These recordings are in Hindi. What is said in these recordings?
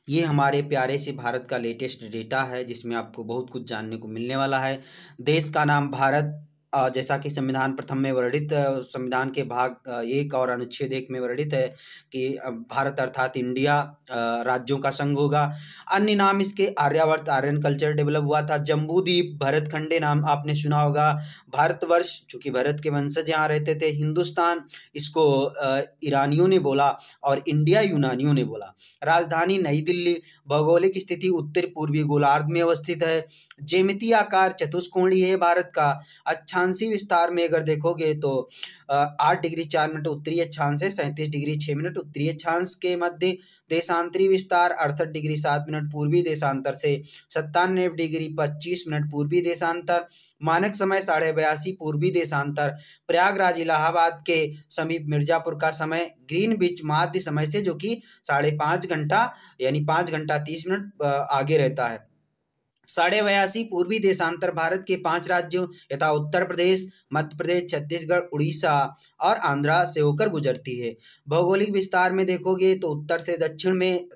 ये हमारे प्यारे से भारत का लेटेस्ट डेटा है जिसमें आपको बहुत कुछ जानने को मिलने वाला है। देश का नाम भारत, जैसा कि संविधान प्रथम में वर्णित, संविधान के भाग 1 और अनुच्छेद 1 में वर्णित है कि भारत अर्थात इंडिया राज्यों का संघ होगा। अन्य नाम इसके आर्यावर्त, आर्यन कल्चर डेवलप हुआ था। जम्बूद्वीप, भरतखंडे नाम आपने सुना होगा। भारतवर्ष, चूंकि भरत के वंशज यहाँ रहते थे। हिंदुस्तान, इसको ईरानियों ने बोला, और इंडिया यूनानियों ने बोला। राजधानी नई दिल्ली। भौगोलिक स्थिति उत्तर पूर्वी गोलार्ध में अवस्थित है। ज्यामितीय आकार चतुष्कोणीय है भारत का। अक्षांशीय विस्तार में अगर देखोगे तो 8 डिग्री 4 मिनट उत्तरी अक्षांश है, 37 डिग्री 6 मिनट उत्तरी अक्षांश के मध्य। देशांतरी विस्तार 68 डिग्री 7 मिनट पूर्वी देशांतर से, 97 डिग्री 25 मिनट पूर्वी देशांतर। मानक समय 82:30 पूर्वी देशांतर। प्रयागराज इलाहाबाद के समीप मिर्जापुर का समय ग्रीनविच माध्य समय से, जो कि 5.5 घंटा यानी 5 घंटा 30 मिनट आगे रहता है। 82:30 पूर्वी देशांतर भारत के 5 राज्यों यथा उत्तर प्रदेश, मध्य प्रदेश, छत्तीसगढ़, उड़ीसा और आंध्रा से होकर गुजरती है। भौगोलिक विस्तार में देखोगे तो उत्तर से दक्षिण में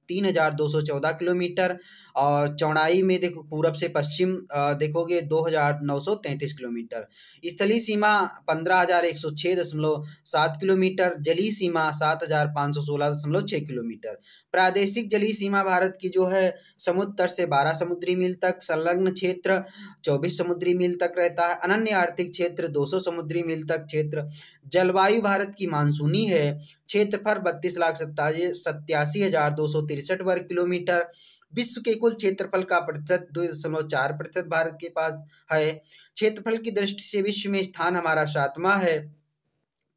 3214 किलोमीटर, और चौड़ाई में देखो पूरब से पश्चिम देखोगे 2933 किलोमीटर। स्थलीय सीमा 15,106.7 किलोमीटर। जलीय सीमा 7,516.6 किलोमीटर। प्रादेशिक जलीय सीमा भारत की जो है समुद्र तट से 12 समुद्री मील तक, संलग्न क्षेत्र 24 समुद्री मील तक रहता है। अनन्य आर्थिक क्षेत्र 200 समुद्री मील तक क्षेत्र। जलवायु भारत की मानसूनी है। क्षेत्रफल 32,87,263 वर्ग किलोमीटर। विश्व के कुल क्षेत्रफल का प्रतिशत 2.4% भारत के पास है। क्षेत्रफल की दृष्टि से विश्व में स्थान हमारा 7वां है।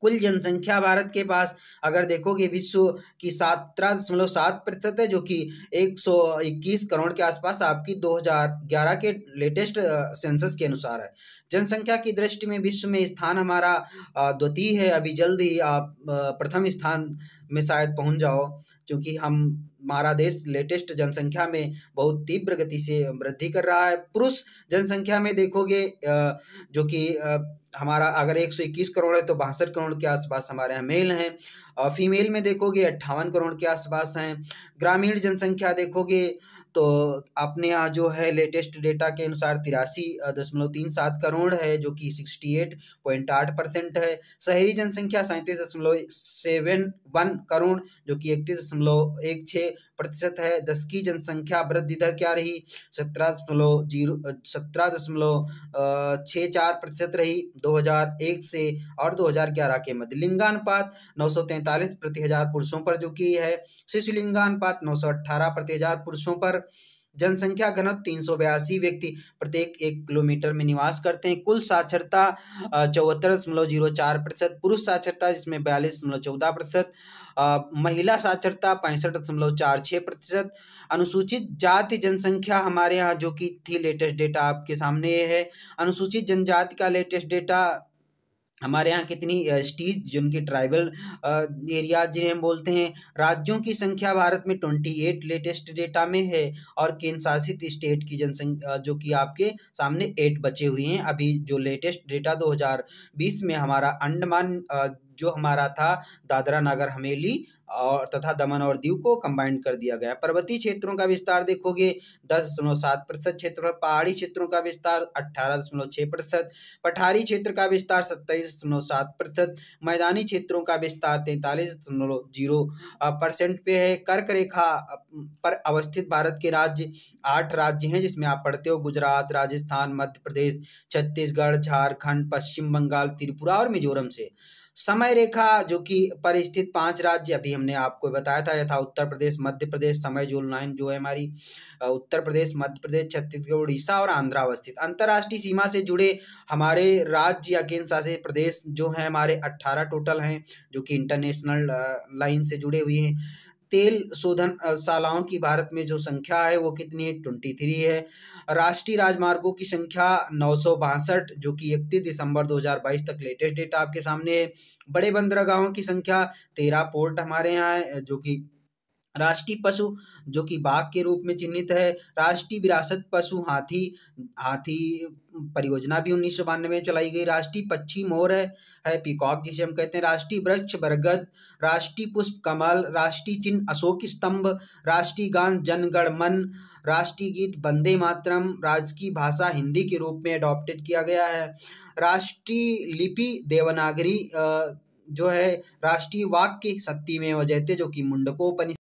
कुल जनसंख्या भारत के पास अगर देखोगे विश्व की 17.7% है, जो कि 121 करोड़ के आसपास आपकी 2011 के लेटेस्ट सेंसस के अनुसार है। जनसंख्या की दृष्टि में विश्व में स्थान हमारा द्वितीय है। अभी जल्द ही आप प्रथम स्थान में शायद पहुंच जाओ, क्योंकि हमारा देश लेटेस्ट जनसंख्या में बहुत तीव्र गति से वृद्धि कर रहा है। पुरुष जनसंख्या में देखोगे जो कि हमारा अगर 121 करोड़ है तो 62 करोड़ के आसपास हमारे यहाँ मेल हैं, और फीमेल में देखोगे 58 करोड़ के आसपास हैं। ग्रामीण जनसंख्या देखोगे तो अपने यहाँ जो है लेटेस्ट डेटा के अनुसार 83.37 करोड़ है, जो कि 68.8% है। शहरी जनसंख्या 37.71 करोड़, जो कि 31.16% है। 10 की जनसंख्या वृद्धि दर क्या रही? 17.64% रही 2001 से और 2011 के मध्य। लिंगानुपात 943 प्रति हजार पुरुषों पर, जो कि है। शिशु लिंगानुपात 918 प्रति हजार पुरुषों पर। जनसंख्या घनत्व 382 व्यक्ति प्रत्येक 1 किलोमीटर में निवास करते हैं। कुल साक्षरता 74.04%। पुरुष साक्षरता जिसमें 42.14%। महिला साक्षरता 65.46%। अनुसूचित जाति जनसंख्या हमारे यहाँ जो कि थी, लेटेस्ट डेटा आपके सामने ये है। अनुसूचित जनजाति का लेटेस्ट डेटा हमारे यहाँ कितनी स्टीज, जिनकी ट्राइबल एरिया जिन्हें हम बोलते हैं। राज्यों की संख्या भारत में 28 लेटेस्ट डेटा में है, और केंद्र शासित स्टेट की जनसंख्या जो कि आपके सामने 8 बचे हुए हैं। अभी जो लेटेस्ट डेटा 2020 में हमारा अंडमान जो हमारा था, दादरा नगर हवेली और तथा दमन और दीव को कंबाइन कर दिया गया। पर्वतीय क्षेत्रों का विस्तार देखोगे 10.7% क्षेत्रफल। पहाड़ी क्षेत्रों का विस्तार 18.6%। पठारी क्षेत्र का विस्तार 27.7%। मैदानी क्षेत्रों का विस्तार 43.0% पे है। कर्क रेखा पर अवस्थित भारत के राज्य 8 राज्य हैं, जिसमें आप पढ़ते हो गुजरात, राजस्थान, मध्य प्रदेश, छत्तीसगढ़, झारखंड, पश्चिम बंगाल, त्रिपुरा और मिजोरम से। समय रेखा जो कि पर स्थित 5 राज्य अभी हमने आपको बताया था, यथा उत्तर प्रदेश, मध्य प्रदेश। समय जो लाइन जो है हमारी उत्तर प्रदेश, मध्य प्रदेश, छत्तीसगढ़, उड़ीसा और आंध्र अवस्थित। अंतर्राष्ट्रीय सीमा से जुड़े हमारे राज्य या केंद्र शासित प्रदेश जो हैं हमारे 18 टोटल हैं, जो कि इंटरनेशनल लाइन से जुड़े हुए हैं। तेल शोधन शालाओं की भारत में जो संख्या है वो कितनी है? 23 है। राष्ट्रीय राजमार्गों की संख्या 962, जो कि 31 दिसंबर 2022 तक लेटेस्ट डेटा आपके सामने है। बड़े बंदरगाहों की संख्या 13 पोर्ट हमारे यहाँ है, जो कि राष्ट्रीय पशु जो कि बाघ के रूप में चिन्हित है। राष्ट्रीय विरासत पशु हाथी, हाथी परियोजना भी 1992 में चलाई गई। राष्ट्रीय पक्षी मोर है पीकॉक जिसे हम कहते हैं। राष्ट्रीय वृक्ष बरगद। राष्ट्रीय पुष्प कमल। राष्ट्रीय चिन्ह अशोक स्तंभ। राष्ट्रीय गान जन गण मन। राष्ट्रीय गीत वंदे मातरम। राजकीय भाषा हिंदी के रूप में अडॉप्टेड किया गया है। राष्ट्रीय लिपि देवनागरी जो है। राष्ट्रीय वाक्य शक्तिमेव जयते जो कि मुंडकोपनिषद